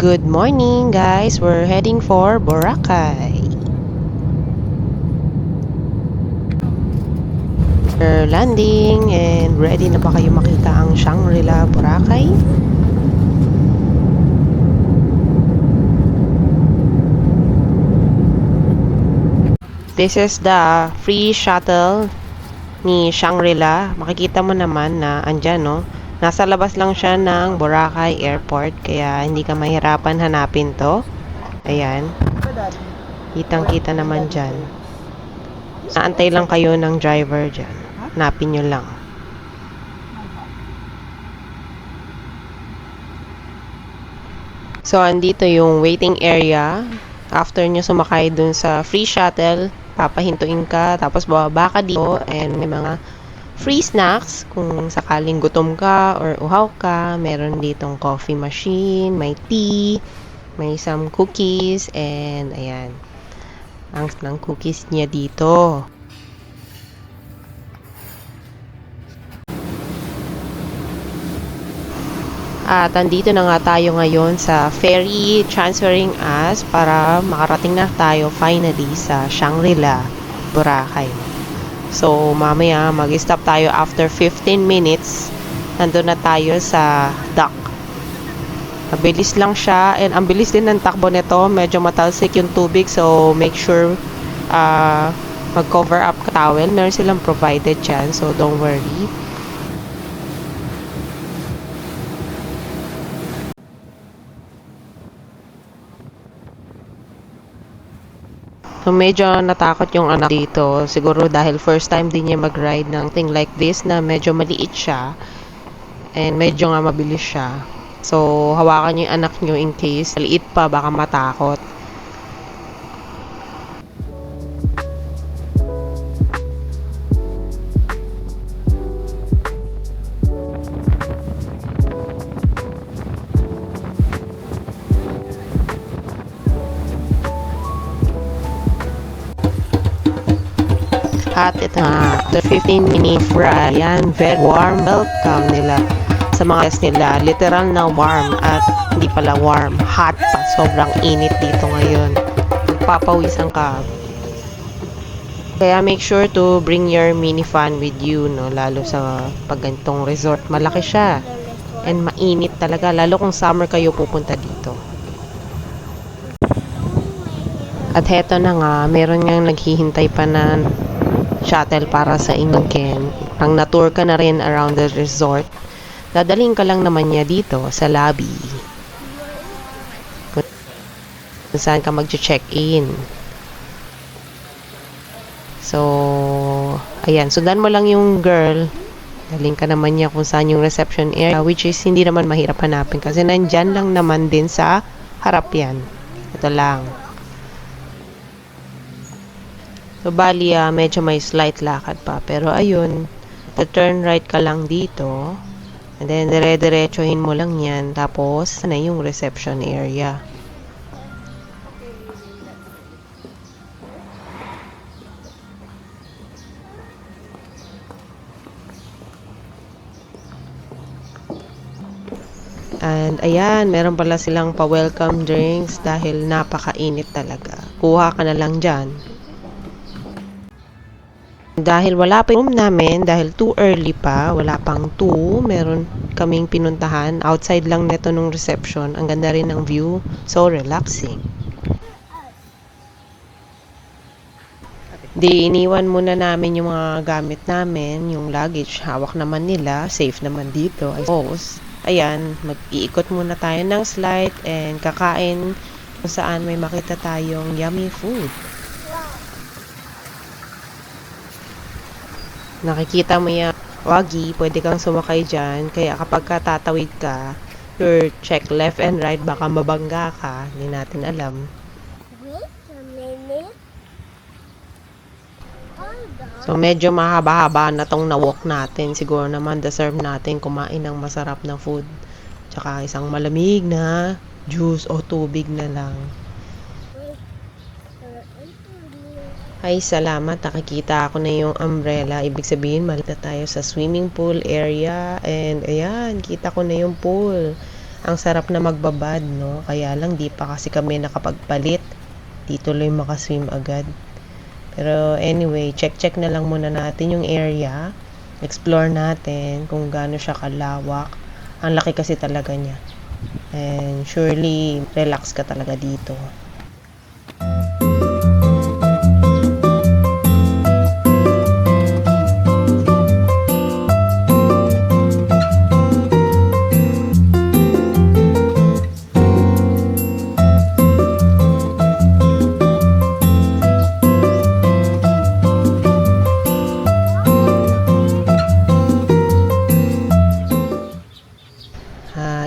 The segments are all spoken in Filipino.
Good morning guys, we're heading for Boracay. We're landing and ready na ba kayo makita ang Shangri-La Boracay? This is the free shuttle ni Shangri-La. Makikita mo naman na andyan no. Nasa labas lang siya ng Boracay Airport kaya hindi ka mahirapan hanapin to. Ayan. Kitang-kita naman dyan. Naantay lang kayo ng driver dyan. Hanapin nyo lang. So, andito yung waiting area. After nyo sumakay dun sa free shuttle, papahintuin ka, tapos bababa ka dito, and may mga free snacks kung sakaling gutom ka or uhaw ka. Meron ditong coffee machine, may tea, may some cookies, and ayan. Ang ng cookies niya dito. At andito na nga tayo ngayon sa ferry transferring us para makarating na tayo finally sa Shangri-La, Boracay. So, mamaya mag-stop tayo after 15 minutes. Nandun na tayo sa dock. Mabilis lang siya and ang bilis din ng takbo nito. Medyo matalsik yung tubig so make sure mag-cover up ka towel. Meron silang provided dyan so don't worry. So, medyo natakot yung anak dito. Siguro dahil first time din niya mag-ride ng thing like this na medyo maliit siya. And medyo nga mabilis siya. So, hawakan niyo yung anak niyo in case maliit pa, baka matakot. At ito na, after 15 minutes ride, yan, very warm welcome nila sa mga guests nila. Literal na warm at hindi pala warm, hot pa. Sobrang init dito ngayon. Magpapawisan ka. Kaya make sure to bring your mini fan with you, no? Lalo sa pagganitong resort. Malaki siya. And mainit talaga, lalo kung summer kayo pupunta dito. At heto na nga, meron ngang naghihintay pa na shuttle para sa inyo. Pang na-tour ka na rin around the resort, dadalhin ka lang naman niya dito sa lobby kung saan ka mag-check-in. So, ayan, sundan mo lang yung girl, dalhin ka naman niya kung saan yung reception area, which is hindi naman mahirap hanapin kasi nandyan lang naman din sa harap yan. Ito lang. So, bali, medyo may slight lakad pa. Pero, ayun, turn right ka lang dito. And then, dire-diretsuhin mo lang yan. Tapos, na yung reception area. And, ayan, meron pala silang pa-welcome drinks dahil napakainit talaga. Kuha ka na lang dyan. Dahil wala pa yung room namin, dahil too early pa, wala pang 2, meron kaming pinuntahan. Outside lang neto nung reception. Ang ganda rin ng view. So, relaxing. Di, iniwan muna namin yung mga gamit namin, yung luggage. Hawak naman nila. Safe naman dito, I suppose. Ayan, mag-iikot muna tayo ng slide and kakain kung saan may makita tayong yummy food. Nakikita mo yung wagi, pwede kang sumakay dyan. Kaya kapag tatawid ka, check left and right, baka mabangga ka. Hindi natin alam. So, medyo mahaba-haba na tong na-walk natin. Siguro naman deserve natin kumain ng masarap na food. Tsaka isang malamig na juice o tubig na lang. Ay, salamat. Nakikita ako na yung umbrella. Ibig sabihin, malapit tayo sa swimming pool area. And, ayan, kita ko na yung pool. Ang sarap na magbabad, no? Kaya lang di pa kasi kami nakapagpalit. Di tuloy makaswim agad. Pero anyway, check na lang muna natin yung area. Explore natin kung gaano siya kalawak. Ang laki kasi talaga niya. And surely, relax ka talaga dito.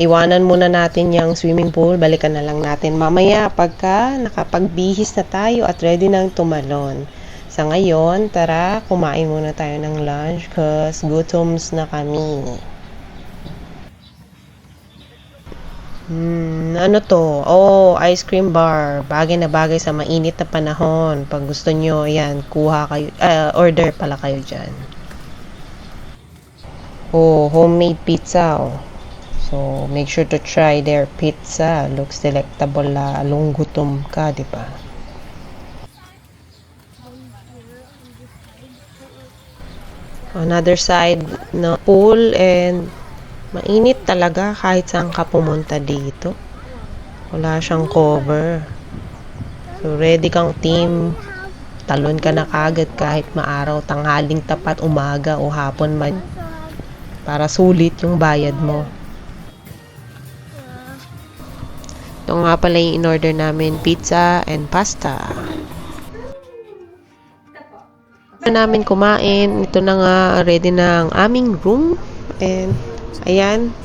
Iwanan muna natin yung swimming pool. Balikan na lang natin mamaya pagka nakapagbihis na tayo at ready nang tumalon. Sa ngayon, tara, kumain muna tayo ng lunch cause gutoms na kami. Ano to? Oh, ice cream bar. Bagay na bagay sa mainit na panahon. Pag gusto nyo, yan, kuha kayo, order pala kayo dyan. Oh, homemade pizza, oh. So, make sure to try their pizza. Looks delectable, lalong gutom ka, di ba? Another side na pool and mainit talaga kahit saan ka pumunta dito. Wala siyang cover. So, ready kang team. Talon ka na kagad kahit maaraw, tanghaling tapat, umaga o hapon man. Para sulit yung bayad mo. Ito nga pala yung in-order namin, pizza and pasta. Namin kumain. Ito na nga, ready na ang aming room. And, ayan,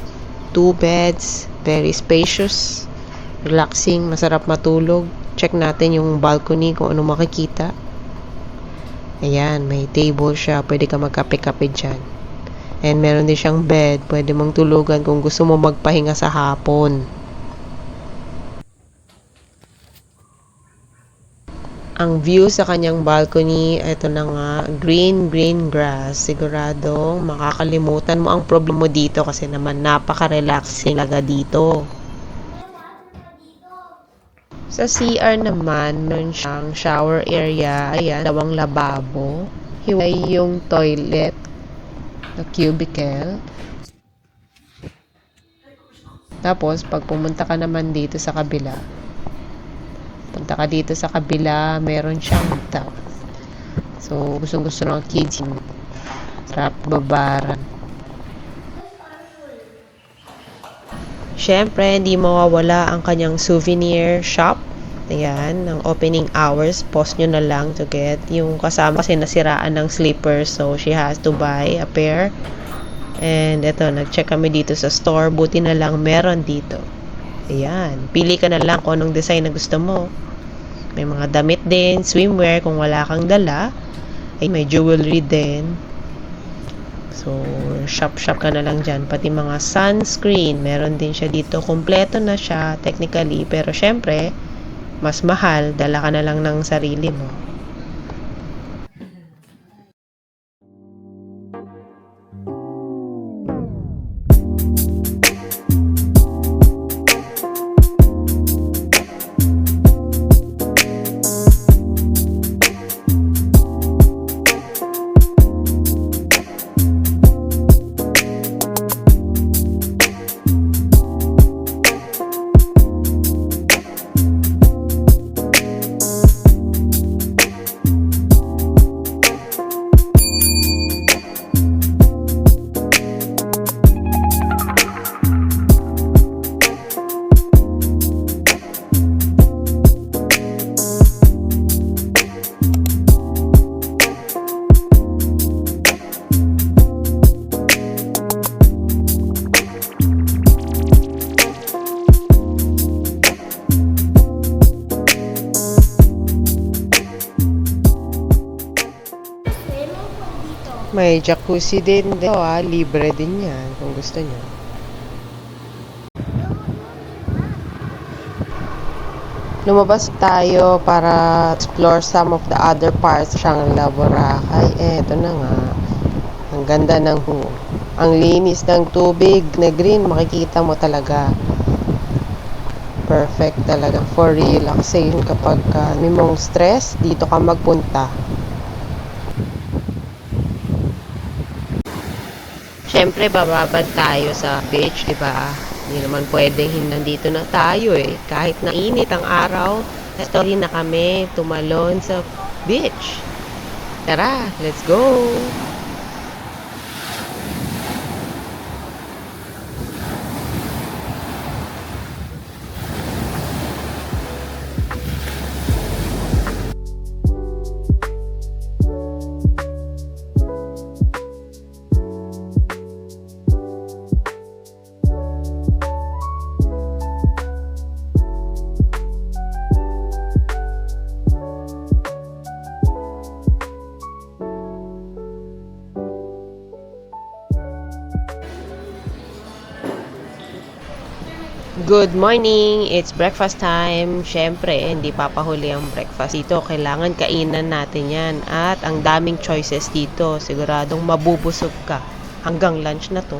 2 beds, very spacious, relaxing, masarap matulog. Check natin yung balcony kung ano makikita. Ayan, may table siya, pwede ka magkape-kape dyan. And meron din siyang bed, pwede mong tulugan kung gusto mo magpahinga sa hapon. Ang view sa kanyang balcony, ito na nga, green grass. Siguradong makakalimutan mo ang problem mo dito kasi naman napaka-relaxing talaga dito. Sa CR naman, meron siyang shower area. Ayan, dalawang lababo. Hiway yung toilet na cubicle. Tapos, pag pumunta ka naman dito sa kabila, punta ka dito sa kabila, meron siyang tap. So, gustong-gusto ng kids yung sarap babaran. Siyempre, hindi mawawala ang kanyang souvenir shop. Ayan, ang opening hours, post nyo na lang to get. Yung kasama kasi nasiraan ng slippers, so she has to buy a pair. And eto, nag-check kami dito sa store. Buti na lang meron dito. Ayan, pili ka na lang kung anong design na gusto mo. May mga damit din, swimwear kung wala kang dala. Ay, may jewelry din. So, shop ka na lang dyan. Pati mga sunscreen, meron din siya dito. Kompleto na siya, technically. Pero syempre, mas mahal. Dala ka na lang ng sarili mo. May jacuzzi din dito, libre din yan kung gusto nyo. Lumabas tayo para explore some of the other parts ng Boracay. Eto na nga. Ang ganda ng ang linis ng tubig na green, makikita mo talaga perfect talaga for relaxation kapag may mong stress, dito ka magpunta. Siyempre, bababad tayo sa beach, di ba? Hindi naman pwedeng nandito na tayo eh. Kahit na init ang araw, story na kami tumalon sa beach. Tara, let's go! Good morning! It's breakfast time. Siyempre, hindi papahuli ang breakfast dito. Kailangan kainan natin yan. At ang daming choices dito. Siguradong mabubusog ka hanggang lunch na to.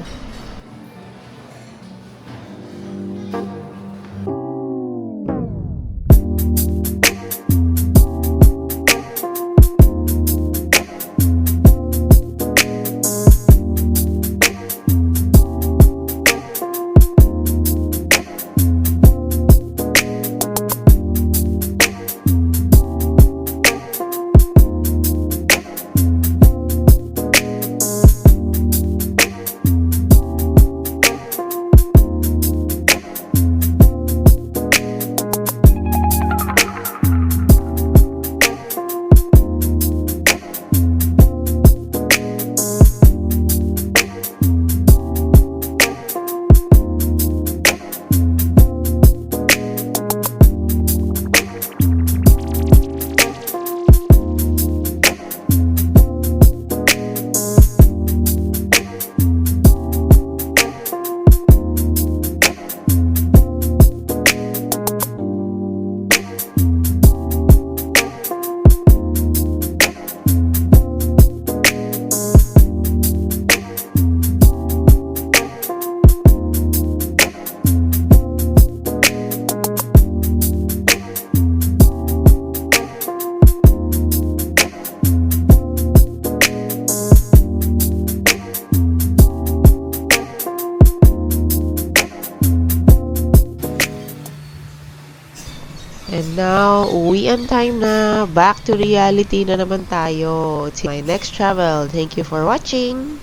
And now, uwian time na. Back to reality na naman tayo. It's my next travel. Thank you for watching.